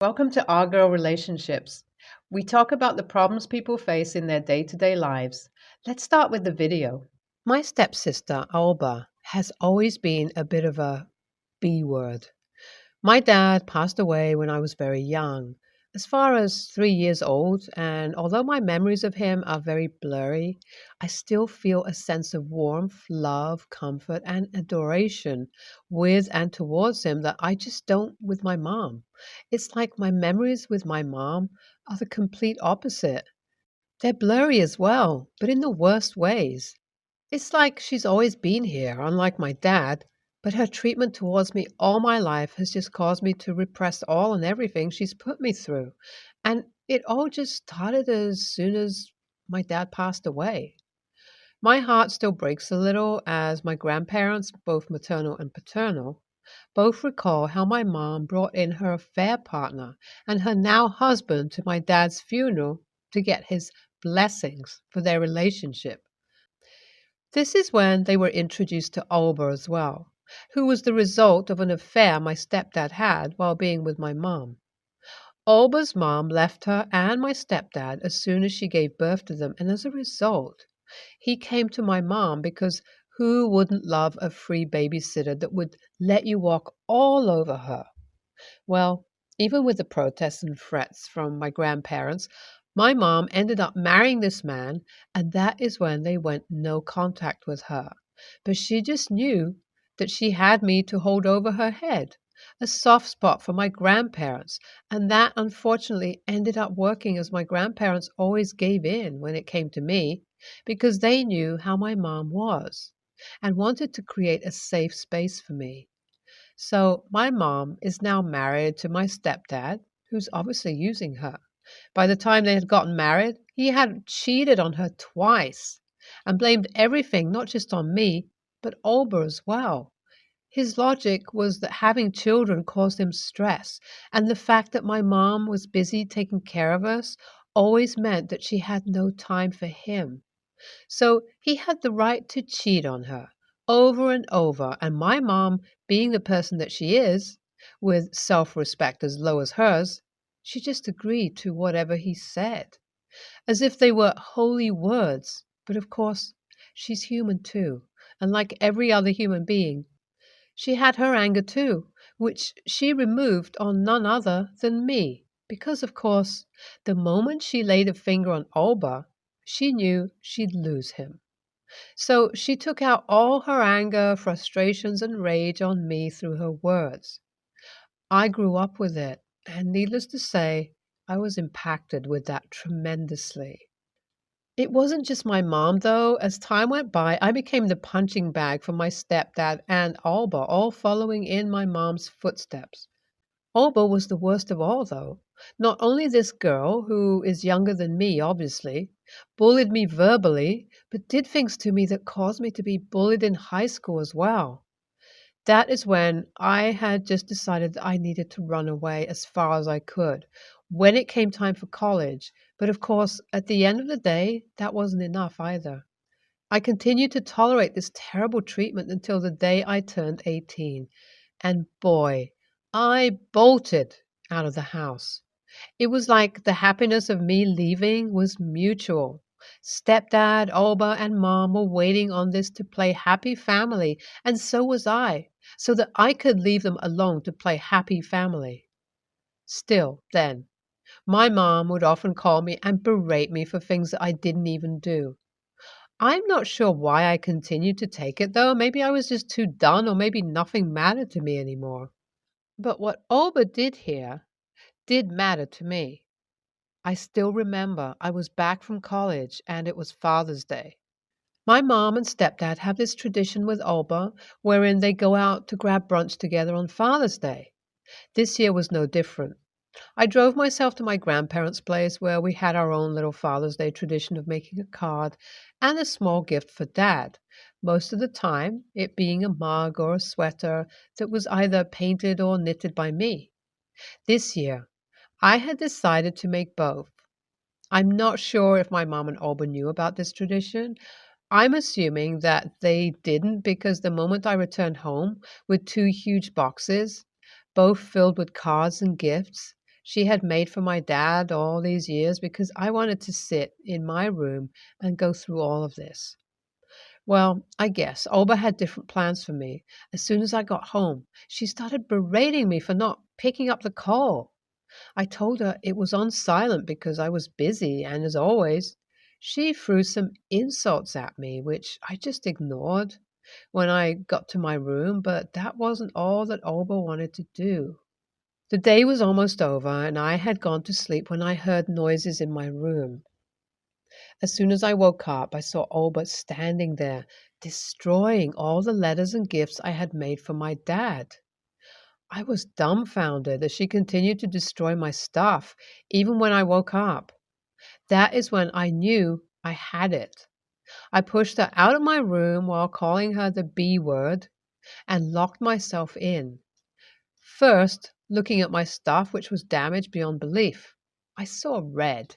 Welcome to Our Girl Relationships. We talk about the problems people face in their day to day lives. Let's start with the video. My stepsister, Alba, has always been a bit of a B word. My dad passed away when I was very young, as far as 3 years old, and although my memories of him are very blurry, I still feel a sense of warmth, love, comfort, and adoration with and towards him that I just don't with my mom. It's like my memories with my mom are the complete opposite. They're blurry as well, but in the worst ways. It's like she's always been here, unlike my dad, but her treatment towards me all my life has just caused me to repress all and everything she's put me through. And it all just started as soon as my dad passed away. My heart still breaks a little as my grandparents, both maternal and paternal, both recall how my mom brought in her affair partner and her now husband to my dad's funeral to get his blessings for their relationship. This is when they were introduced to Alba as well, who was the result of an affair my stepdad had while being with my mom. Alba's mom left her and my stepdad as soon as she gave birth to them, and as a result, he came to my mom because who wouldn't love a free babysitter that would let you walk all over her? Well, even with the protests and threats from my grandparents, my mom ended up marrying this man, and that is when they went no contact with her. But she just knew that she had me to hold over her head, a soft spot for my grandparents, and that unfortunately ended up working as my grandparents always gave in when it came to me because they knew how my mom was and wanted to create a safe space for me. So my mom is now married to my stepdad, who's obviously using her. By the time they had gotten married, he had cheated on her twice and blamed everything not just on me, but Olber as well. His logic was that having children caused him stress, and the fact that my mom was busy taking care of us always meant that she had no time for him. So he had the right to cheat on her over and over, and my mom, being the person that she is, with self respect as low as hers, she just agreed to whatever he said, as if they were holy words. But of course, she's human too, and like every other human being, she had her anger too, which she removed on none other than me. Because, of course, the moment she laid a finger on Olba, she knew she'd lose him. So she took out all her anger, frustrations, and rage on me through her words. I grew up with it, and needless to say, I was impacted with that tremendously. It wasn't just my mom, though. As time went by, I became the punching bag for my stepdad and Alba, all following in my mom's footsteps. Alba was the worst of all, though. Not only this girl, who is younger than me, obviously, bullied me verbally, but did things to me that caused me to be bullied in high school as well. That is when I had just decided that I needed to run away as far as I could when it came time for college. But of course, at the end of the day, that wasn't enough either. I continued to tolerate this terrible treatment until the day I turned 18. And boy, I bolted out of the house. It was like the happiness of me leaving was mutual. Stepdad, Alba, and Mom were waiting on this to play happy family, and so was I, so that I could leave them alone to play happy family. Still, then, my mom would often call me and berate me for things that I didn't even do. I'm not sure why I continued to take it, though. Maybe I was just too done, or maybe nothing mattered to me anymore. But what Alba did here did matter to me. I still remember I was back from college and it was Father's Day. My mom and stepdad have this tradition with Alba wherein they go out to grab brunch together on Father's Day. This year was no different. I drove myself to my grandparents' place where we had our own little Father's Day tradition of making a card and a small gift for Dad, most of the time it being a mug or a sweater that was either painted or knitted by me. This year, I had decided to make both. I'm not sure if my mom and Alba knew about this tradition. I'm assuming that they didn't because the moment I returned home with two huge boxes, both filled with cards and gifts, she had made for my dad all these years because I wanted to sit in my room and go through all of this. Well, I guess Olba had different plans for me. As soon as I got home, she started berating me for not picking up the call. I told her it was on silent because I was busy, and as always, she threw some insults at me, which I just ignored when I got to my room, but that wasn't all that Olba wanted to do. The day was almost over, and I had gone to sleep when I heard noises in my room. As soon as I woke up, I saw Olba standing there, destroying all the letters and gifts I had made for my dad. I was dumbfounded as she continued to destroy my stuff, even when I woke up. That is when I knew I had it. I pushed her out of my room while calling her the B word and locked myself in. First, looking at my stuff, which was damaged beyond belief. I saw red.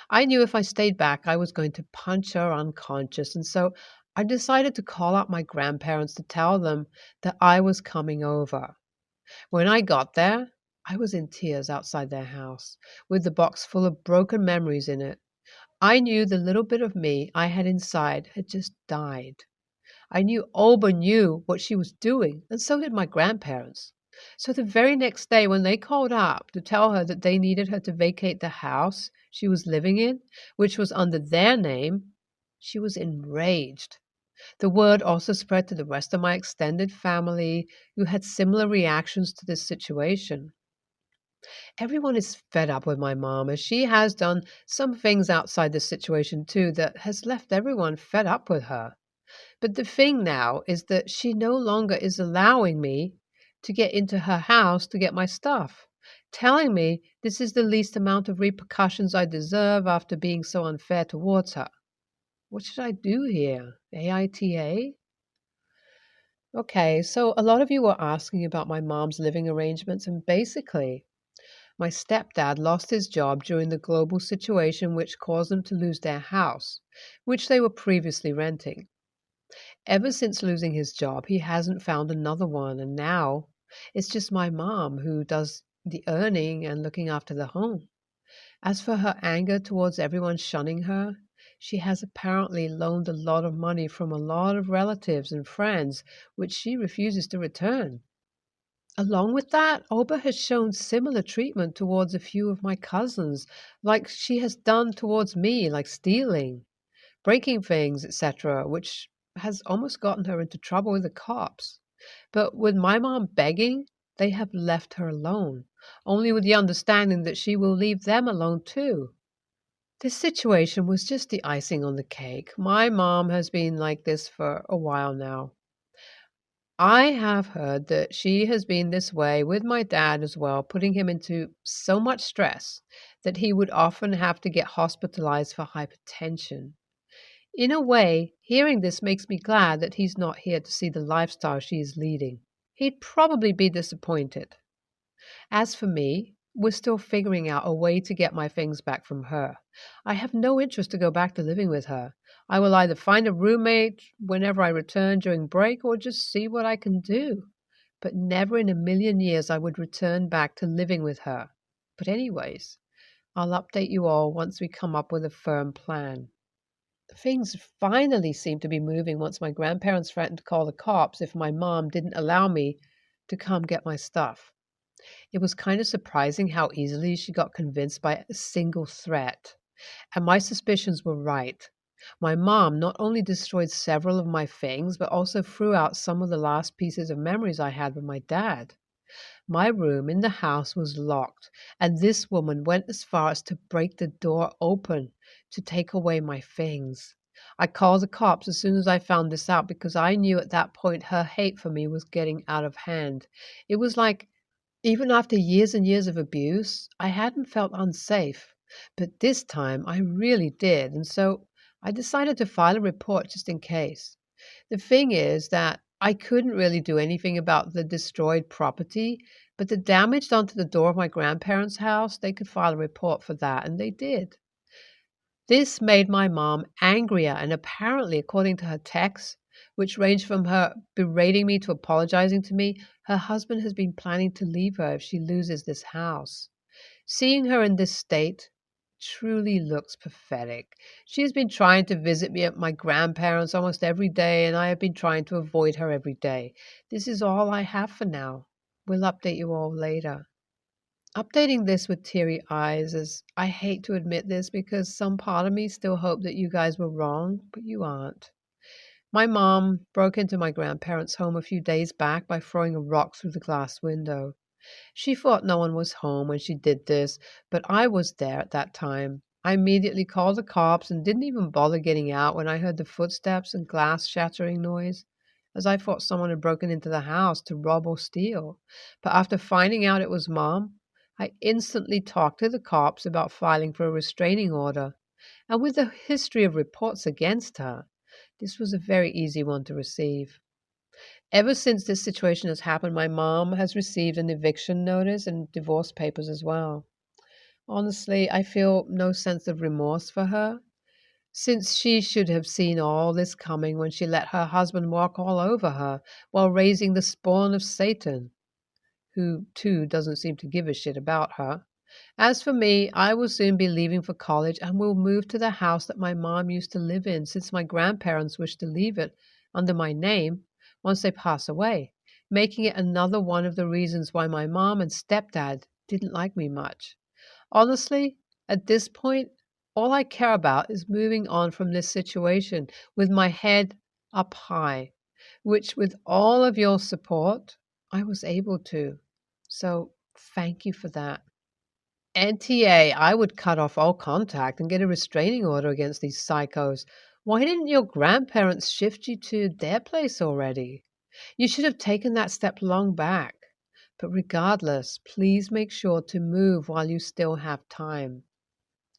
I knew if I stayed back, I was going to punch her unconscious, and so I decided to call up my grandparents to tell them that I was coming over. When I got there, I was in tears outside their house, with the box full of broken memories in it. I knew the little bit of me I had inside had just died. I knew Olba knew what she was doing, and so did my grandparents. So the very next day, when they called up to tell her that they needed her to vacate the house she was living in, which was under their name, she was enraged. The word also spread to the rest of my extended family, who had similar reactions to this situation. Everyone is fed up with my mom, as she has done some things outside this situation too that has left everyone fed up with her. But the thing now is that she no longer is allowing me to get into her house to get my stuff, telling me this is the least amount of repercussions I deserve after being so unfair towards her. What should I do here? AITA? Okay, so a lot of you were asking about my mom's living arrangements, and basically, my stepdad lost his job during the global situation which caused them to lose their house, which they were previously renting. Ever since losing his job, he hasn't found another one, and now it's just my mom who does the earning and looking after the home. As for her anger towards everyone shunning her, she has apparently loaned a lot of money from a lot of relatives and friends, which she refuses to return. Along with that, Oba has shown similar treatment towards a few of my cousins, like she has done towards me, like stealing, breaking things, etc., which has almost gotten her into trouble with the cops. But with my mom begging, they have left her alone, only with the understanding that she will leave them alone too. This situation was just the icing on the cake. My mom has been like this for a while now. I have heard that she has been this way with my dad as well, putting him into so much stress that he would often have to get hospitalized for hypertension. In a way, hearing this makes me glad that he's not here to see the lifestyle she is leading. He'd probably be disappointed. As for me, we're still figuring out a way to get my things back from her. I have no interest to go back to living with her. I will either find a roommate whenever I return during break or just see what I can do. But never in a million years I would return back to living with her. But anyways, I'll update you all once we come up with a firm plan. Things finally seemed to be moving once my grandparents threatened to call the cops if my mom didn't allow me to come get my stuff. It was kind of surprising how easily she got convinced by a single threat. And my suspicions were right. My mom not only destroyed several of my things, but also threw out some of the last pieces of memories I had with my dad. My room in the house was locked, and this woman went as far as to break the door open to take away my things. I called the cops as soon as I found this out because I knew at that point her hate for me was getting out of hand. It was like, even after years and years of abuse, I hadn't felt unsafe. But this time I really did, and so I decided to file a report just in case. The thing is that I couldn't really do anything about the destroyed property, but the damage done to the door of my grandparents' house, they could file a report for that, and they did. This made my mom angrier, and apparently, according to her texts, which ranged from her berating me to apologizing to me, her husband has been planning to leave her if she loses this house. Seeing her in this state truly looks pathetic. She has been trying to visit me at my grandparents' almost every day, and I have been trying to avoid her every day. This is all I have for now. We'll update you all later. Updating this with teary eyes, as I hate to admit this because some part of me still hope that you guys were wrong, but you aren't. My mom broke into my grandparents' home a few days back by throwing a rock through the glass window. She thought no one was home when she did this, but I was there at that time. I immediately called the cops and didn't even bother getting out when I heard the footsteps and glass shattering noise, as I thought someone had broken into the house to rob or steal. But after finding out it was Mom, I instantly talked to the cops about filing for a restraining order. And with a history of reports against her, this was a very easy one to receive. Ever since this situation has happened, my mom has received an eviction notice and divorce papers as well. Honestly, I feel no sense of remorse for her, since she should have seen all this coming when she let her husband walk all over her while raising the spawn of Satan, who, too, doesn't seem to give a shit about her. As for me, I will soon be leaving for college and will move to the house that my mom used to live in, since my grandparents wish to leave it under my name once they pass away, making it another one of the reasons why my mom and stepdad didn't like me much. Honestly, at this point, all I care about is moving on from this situation with my head up high, which, with all of your support, I was able to. So, thank you for that. NTA, I would cut off all contact and get a restraining order against these psychos. Why didn't your grandparents shift you to their place already? You should have taken that step long back. But regardless, please make sure to move while you still have time.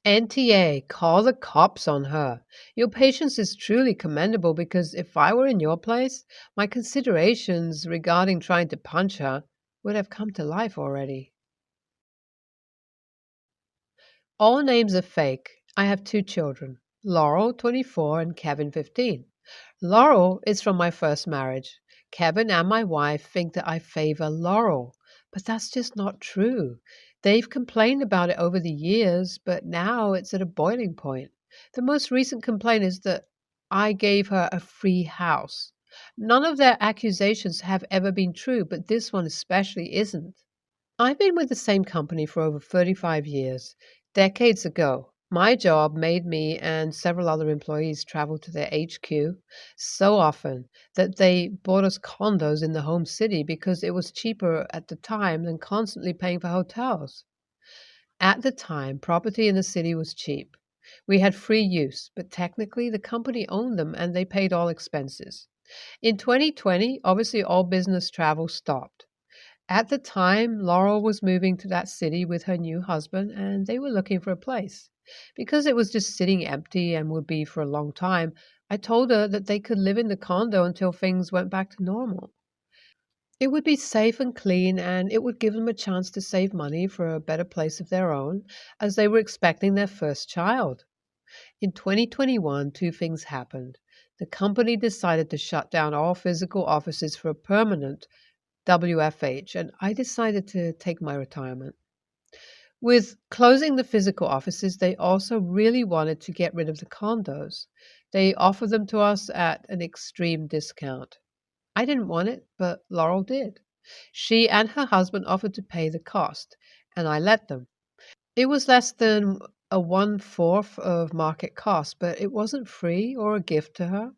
NTA, call the cops on her. Your patience is truly commendable because if I were in your place, my considerations regarding trying to punch her would have come to life already. All names are fake. I have two children, Laurel, 24, and Kevin, 15. Laurel is from my first marriage. Kevin and my wife think that I favor Laurel, but that's just not true. They've complained about it over the years, but now it's at a boiling point. The most recent complaint is that I gave her a free house. None of their accusations have ever been true, but this one especially isn't. I've been with the same company for over 35 years. Decades ago, my job made me and several other employees travel to their HQ so often that they bought us condos in the home city because it was cheaper at the time than constantly paying for hotels. At the time, property in the city was cheap. We had free use, but technically the company owned them and they paid all expenses. In 2020, obviously all business travel stopped. At the time, Laurel was moving to that city with her new husband, and they were looking for a place. Because it was just sitting empty and would be for a long time, I told her that they could live in the condo until things went back to normal. It would be safe and clean, and it would give them a chance to save money for a better place of their own, as they were expecting their first child. In 2021, two things happened. The company decided to shut down all physical offices for a permanent WFH, and I decided to take my retirement. With closing the physical offices, they also really wanted to get rid of the condos. They offered them to us at an extreme discount. I didn't want it, but Laurel did. She and her husband offered to pay the cost, and I let them. It was less than a one-fourth of market cost, but it wasn't free or a gift to her.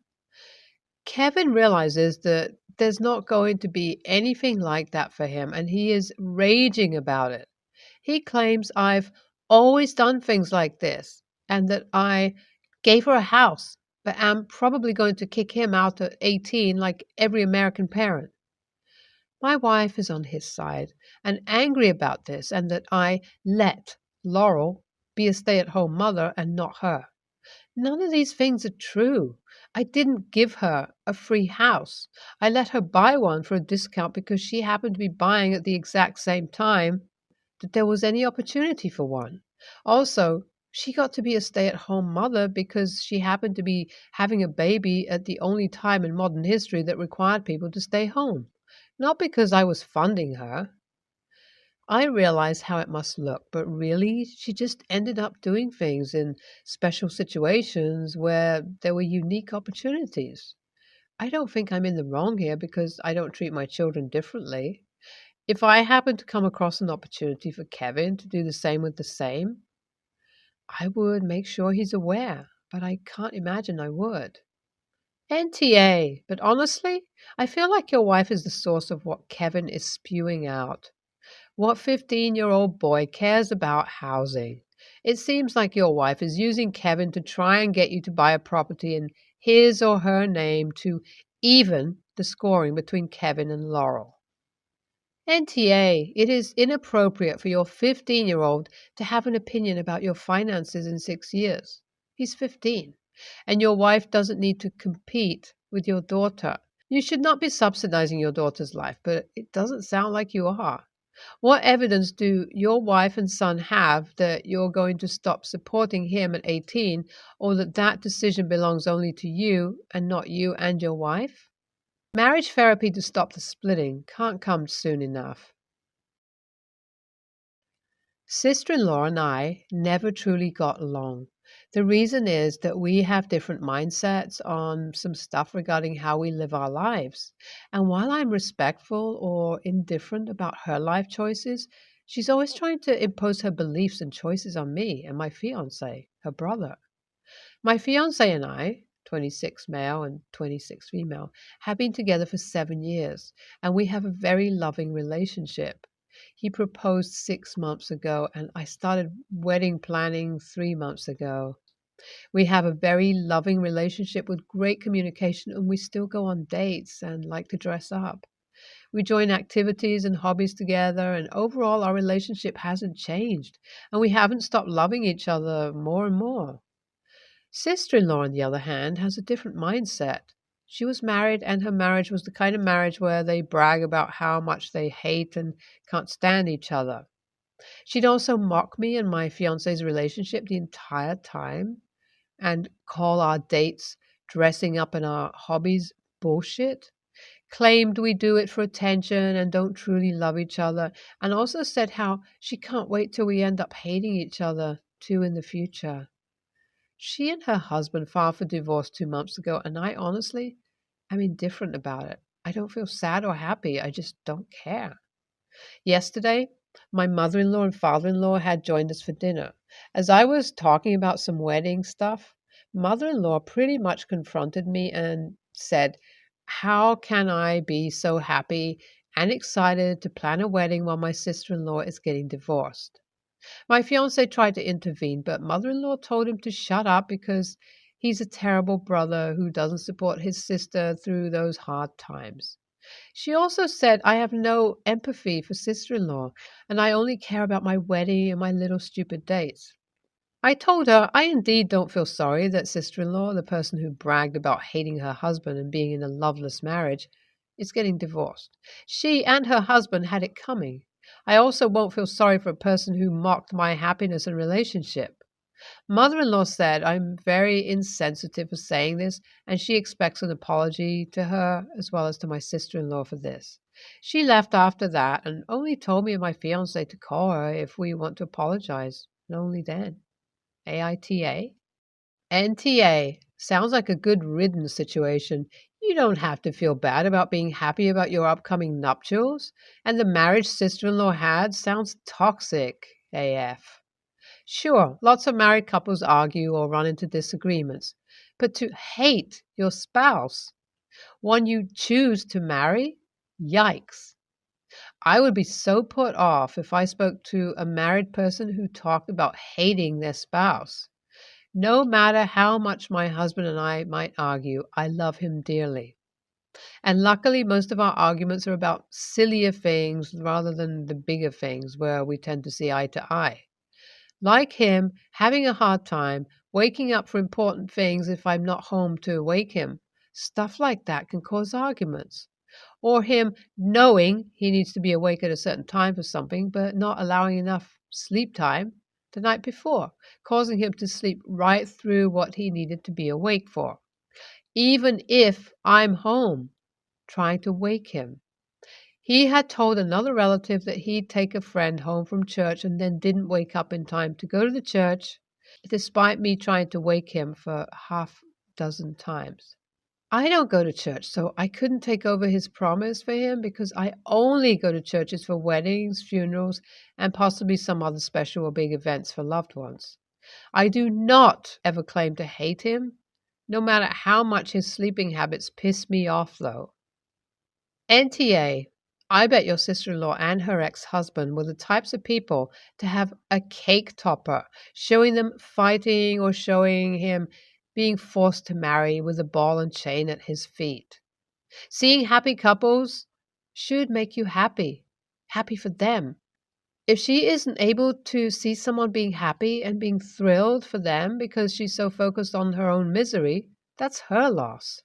Kevin realizes that there's not going to be anything like that for him, and he is raging about it. He claims I've always done things like this, and that I gave her a house, but am probably going to kick him out at 18 like every American parent. My wife is on his side and angry about this, and that I let Laurel be a stay-at-home mother and not her. None of these things are true. I didn't give her a free house. I let her buy one for a discount because she happened to be buying at the exact same time that there was any opportunity for one. Also, she got to be a stay-at-home mother because she happened to be having a baby at the only time in modern history that required people to stay home, not because I was funding her. I realize how it must look, but really, she just ended up doing things in special situations where there were unique opportunities. I don't think I'm in the wrong here because I don't treat my children differently. If I happen to come across an opportunity for Kevin to do the same with the same, I would make sure he's aware, but I can't imagine I would. NTA, but honestly, I feel like your wife is the source of what Kevin is spewing out. What 15-year-old boy cares about housing? It seems like your wife is using Kevin to try and get you to buy a property in his or her name to even the scoring between Kevin and Laurel. NTA, it is inappropriate for your 15-year-old to have an opinion about your finances in 6 years. He's 15, and your wife doesn't need to compete with your daughter. You should not be subsidizing your daughter's life, but it doesn't sound like you are. What evidence do your wife and son have that you're going to stop supporting him at 18, or that that decision belongs only to you and not you and your wife? Marriage therapy to stop the splitting can't come soon enough. Sister-in-law and I never truly got along. The reason is that we have different mindsets on some stuff regarding how we live our lives. And while I'm respectful or indifferent about her life choices, she's always trying to impose her beliefs and choices on me and my fiance, her brother. My fiance and I, 26 male and 26 female, have been together for 7 years, and we have a very loving relationship. He proposed 6 months ago, and I started wedding planning 3 months ago. We have a very loving relationship with great communication, and we still go on dates and like to dress up. We join activities and hobbies together, and overall, our relationship hasn't changed, and we haven't stopped loving each other more and more. Sister-in-law, on the other hand, has a different mindset. She was married, and her marriage was the kind of marriage where they brag about how much they hate and can't stand each other. She'd also mock me and my fiance's relationship the entire time and call our dates, dressing up, and our hobbies bullshit. Claimed we do it for attention and don't truly love each other, and also said how she can't wait till we end up hating each other too in the future. She and her husband filed for divorce 2 months ago, and I honestly am indifferent about it. I don't feel sad or happy. I just don't care. Yesterday, my mother-in-law and father-in-law had joined us for dinner. As I was talking about some wedding stuff, mother-in-law pretty much confronted me and said, "How can I be so happy and excited to plan a wedding while my sister-in-law is getting divorced?" My fiance tried to intervene, but mother-in-law told him to shut up because he's a terrible brother who doesn't support his sister through those hard times. She also said I have no empathy for sister-in-law, and I only care about my wedding and my little stupid dates. I told her I indeed don't feel sorry that sister-in-law, the person who bragged about hating her husband and being in a loveless marriage, is getting divorced. She and her husband had it coming. I also won't feel sorry for a person who mocked my happiness and relationship. Mother-in-law said I'm very insensitive for saying this, and she expects an apology to her as well as to my sister-in-law for this. She left after that and only told me and my fiance to call her if we want to apologize, and only then. AITA? NTA. Sounds like a good riddance situation. You don't have to feel bad about being happy about your upcoming nuptials. And the marriage sister-in-law had sounds toxic AF. Sure, lots of married couples argue or run into disagreements. But to hate your spouse, one you choose to marry? Yikes. I would be so put off if I spoke to a married person who talked about hating their spouse. No matter how much my husband and I might argue, I love him dearly. And luckily, most of our arguments are about sillier things rather than the bigger things where we tend to see eye to eye. Like him, having a hard time waking up for important things if I'm not home to wake him. Stuff like that can cause arguments. Or him knowing he needs to be awake at a certain time for something, but not allowing enough sleep time the night before, causing him to sleep right through what he needed to be awake for. Even if I'm home, trying to wake him. He had told another relative that he'd take a friend home from church and then didn't wake up in time to go to the church, despite me trying to wake him for half a dozen times. I don't go to church, so I couldn't take over his promise for him because I only go to churches for weddings, funerals, and possibly some other special or big events for loved ones. I do not ever claim to hate him, no matter how much his sleeping habits piss me off, though. NTA, I bet your sister-in-law and her ex-husband were the types of people to have a cake topper, showing them fighting or showing him being forced to marry with a ball and chain at his feet. Seeing happy couples should make you happy for them. If she isn't able to see someone being happy and being thrilled for them because she's so focused on her own misery, that's her loss.